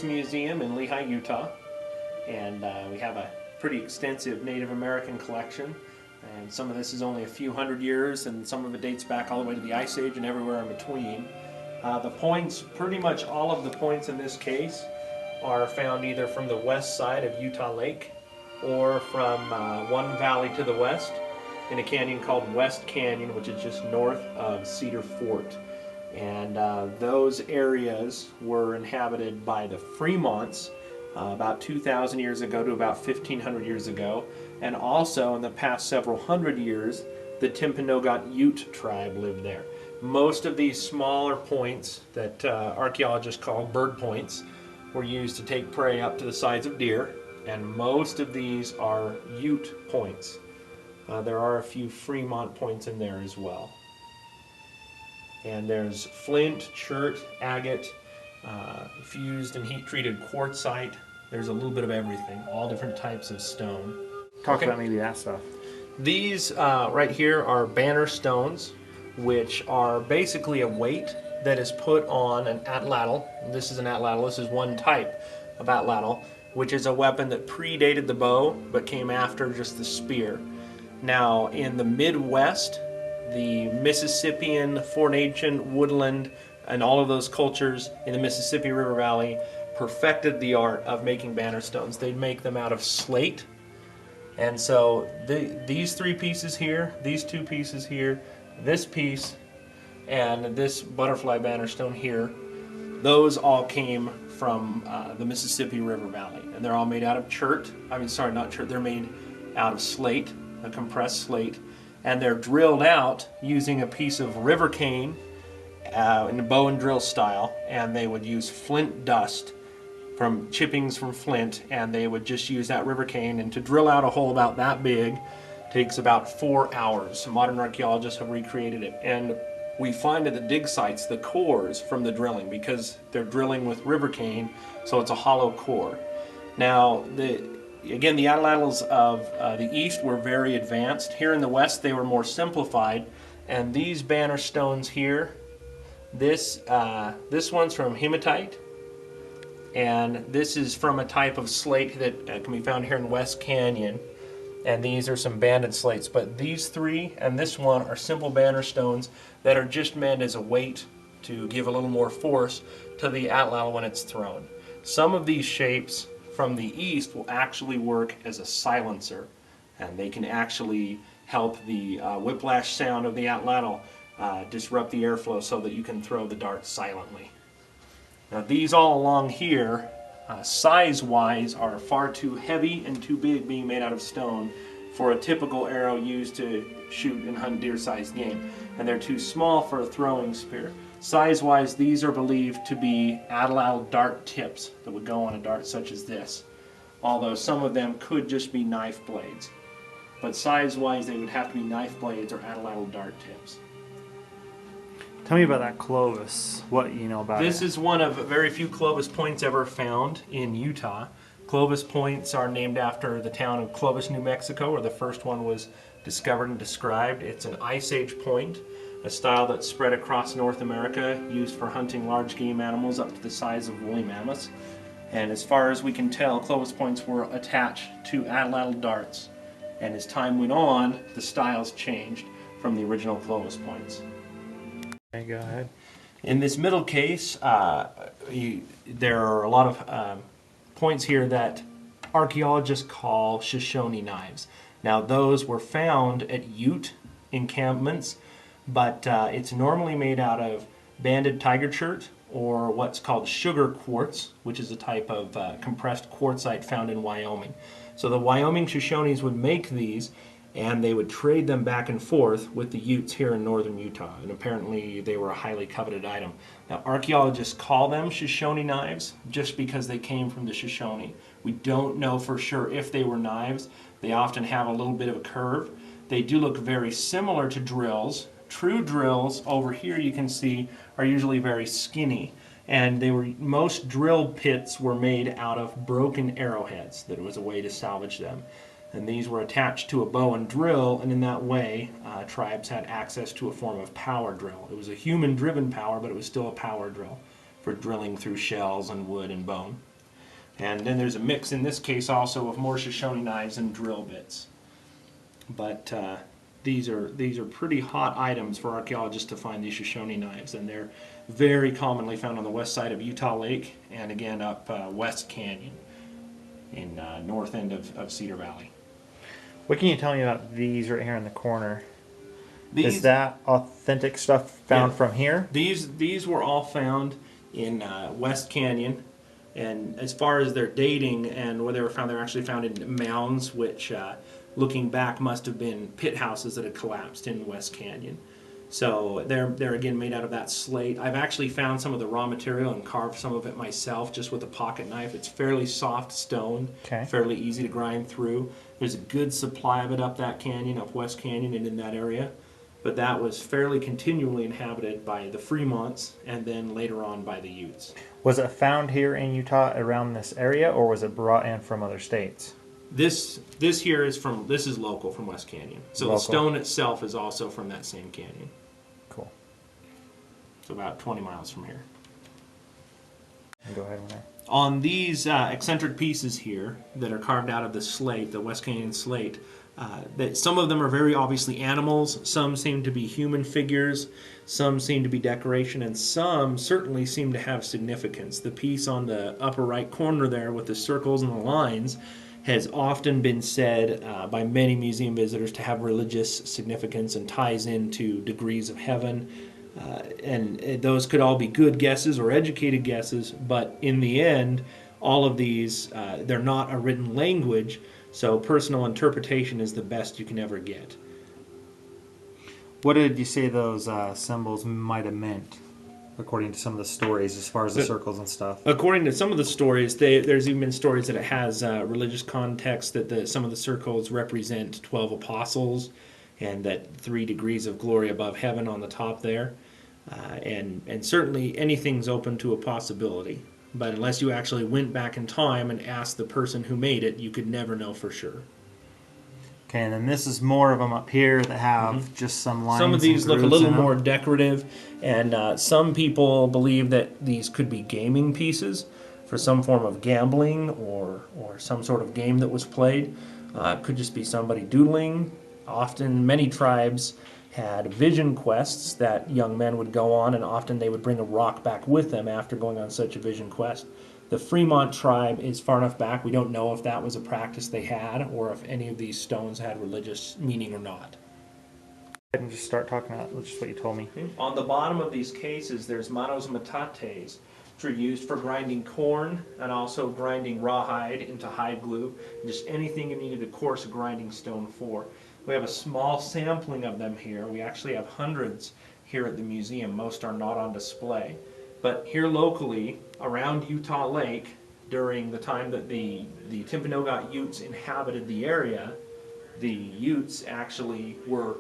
Museum in Lehi, Utah, and we have a pretty extensive Native American collection, and some of this is only a few hundred years and some of it dates back all the way to the Ice Age and everywhere in between. The points, pretty much all of the points in this case are found either from the west side of Utah Lake or from one valley to the west in a canyon called West Canyon, which is just north of Cedar Fort. And those areas were inhabited by the Fremonts about 2,000 years ago to about 1,500 years ago. And also in the past several hundred years, the Timpanogos Ute tribe lived there. Most of these smaller points that archaeologists call bird points were used to take prey up to the size of deer, and most of these are Ute points. There are a few Fremont points in there as well. And there's flint, chert, agate, fused and heat-treated quartzite. There's a little bit of everything, all different types of stone. Talk about maybe that stuff. These right here are banner stones, which are basically a weight that is put on an atlatl. This is an atlatl. This is one type of atlatl, which is a weapon that predated the bow but came after just the spear. Now, in the Midwest, the Mississippian, Fort Ancient, Woodland, and all of those cultures in the Mississippi River Valley perfected the art of making banner stones. They'd make them out of slate. And so these three pieces here, these two pieces here, this piece, and this butterfly banner stone here, those all came from the Mississippi River Valley. And they're all made out of chert. I mean, sorry, not chert. They're made out of slate, a compressed slate. And they're drilled out using a piece of river cane in a bow and drill style, and they would use flint dust from chippings from flint, and they would just use that river cane, and to drill out a hole about that big takes about 4 hours. Modern archaeologists have recreated it, and we find at the dig sites the cores from the drilling because they're drilling with river cane, so it's a hollow core. Now, again, the atlatls of the east were very advanced. Here in the west, they were more simplified. And these banner stones here, this one's from hematite, and this is from a type of slate that can be found here in West Canyon. And these are some banded slates. But these three and this one are simple banner stones that are just meant as a weight to give a little more force to the atlatl when it's thrown. Some of these shapes from the east will actually work as a silencer, and they can actually help the whiplash sound of the atlatl disrupt the airflow so that you can throw the dart silently. Now these all along here, size-wise, are far too heavy and too big, being made out of stone, for a typical arrow used to shoot and hunt deer-sized game, and they're too small for a throwing spear. Size-wise, these are believed to be atlatl dart tips that would go on a dart such as this, although some of them could just be knife blades. But size-wise, they would have to be knife blades or atlatl dart tips. Tell me about that Clovis. What you know about it? This is one of very few Clovis points ever found in Utah. Clovis points are named after the town of Clovis, New Mexico, where the first one was discovered and described. It's an Ice Age point, a style that's spread across North America, used for hunting large game animals up to the size of woolly mammoths. And as far as we can tell, Clovis points were attached to atlatl darts. And as time went on, the styles changed from the original Clovis points. Okay, go ahead. In this middle case, there are a lot of points here that archaeologists call Shoshone knives. Now those were found at Ute encampments, but it's normally made out of banded tiger chert or what's called sugar quartz, which is a type of compressed quartzite found in Wyoming. So the Wyoming Shoshones would make these, and they would trade them back and forth with the Utes here in northern Utah, and apparently they were a highly coveted item. Now archaeologists call them Shoshone knives just because they came from the Shoshone. We don't know for sure if they were knives. They often have a little bit of a curve. They do look very similar to drills. True drills over here you can see are usually very skinny, and most drill pits were made out of broken arrowheads. That was a way to salvage them. And these were attached to a bow and drill, and in that way tribes had access to a form of power drill. It was a human-driven power, but it was still a power drill for drilling through shells and wood and bone. And then there's a mix in this case also of more Shoshone knives and drill bits. But these are pretty hot items for archaeologists to find, these Shoshone knives, and they're very commonly found on the west side of Utah Lake and again up West Canyon in north end of Cedar Valley. What can you tell me about these right here in the corner? These, is that authentic stuff found from here? These were all found in West Canyon, and as far as their dating and where they were found, they were actually found in mounds, which looking back must have been pit houses that had collapsed in West Canyon. So they're again made out of that slate. I've actually found some of the raw material and carved some of it myself just with a pocket knife. It's fairly soft stone, fairly easy to grind through. There's a good supply of it up that canyon, up West Canyon and in that area. But that was fairly continually inhabited by the Fremonts and then later on by the Utes. Was it found here in Utah around this area, or was it brought in from other states? This here is local from West Canyon. So local. The stone itself is also from that same canyon. Cool. It's about 20 miles from here. Go ahead with that. On these eccentric pieces here that are carved out of the slate, the West Canyon slate, that some of them are very obviously animals, some seem to be human figures, some seem to be decoration, and some certainly seem to have significance. The piece on the upper right corner there with the circles and the lines has often been said by many museum visitors to have religious significance and ties into degrees of heaven. And those could all be good guesses or educated guesses, but in the end, all of these, they're not a written language, so personal interpretation is the best you can ever get. What did you say those symbols might have meant, according to some of the stories, as far as the circles and stuff? According to some of the stories, there's even been stories that it has religious context, that some of the circles represent 12 apostles, and that 3 degrees of glory above heaven on the top there. And certainly anything's open to a possibility. But unless you actually went back in time and asked the person who made it, you could never know for sure. Okay, and then this is more of them up here that have just some lines. Some of these look a little more decorative, and some people believe that these could be gaming pieces for some form of gambling or some sort of game that was played. It could just be somebody doodling. Often, many tribes had vision quests that young men would go on, and often they would bring a rock back with them after going on such a vision quest. The Fremont tribe is far enough back, we don't know if that was a practice they had or if any of these stones had religious meaning or not. And just start talking about just what you told me. On the bottom of these cases, there's manos metates, which are used for grinding corn and also grinding rawhide into hide glue, just anything you needed a coarse grinding stone for. We have a small sampling of them here. We actually have hundreds here at the museum. Most are not on display. But here locally, around Utah Lake, during the time that the Timpanogos Utes inhabited the area, the Utes actually were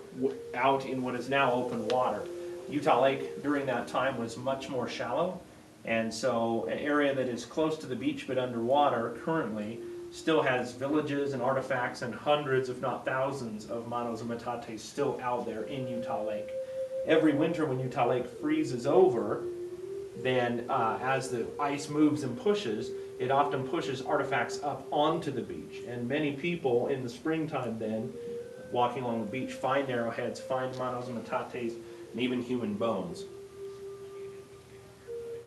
out in what is now open water. Utah Lake during that time was much more shallow, and so an area that is close to the beach but underwater currently still has villages and artifacts and hundreds, if not thousands, of manos and metates still out there in Utah Lake. Every winter when Utah Lake freezes over, then as the ice moves and pushes, it often pushes artifacts up onto the beach. And many people in the springtime then, walking along the beach, find arrowheads, find manos and metates, and even human bones.